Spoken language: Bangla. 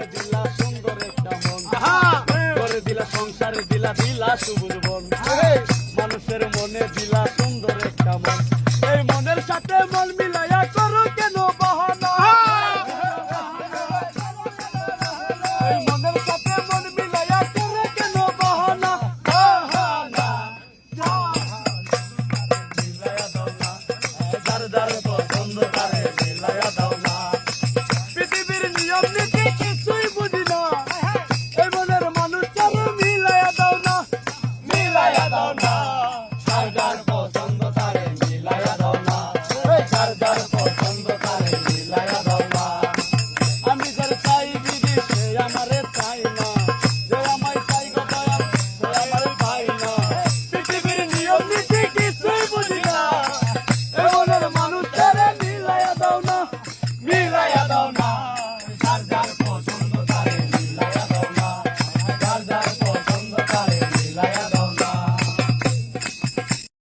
করে দিলা সুন্দর একটা মন, করে দিলা সংসারে দিলা দিলা সবুজ বন, মানুষের মনে দিলা সুন্দর একটা মন, এই মনের সাথে মন মিলাইয়া করো কেন বাহানা, এই মনের সাথে মন মিলাইয়া করো কেন বাহানা, বাহানা মিলাইয়া দাও না, যার যার পছন্দ তারে মিলাইয়া দাও না, পৃথিবীর নিয়ম নীতি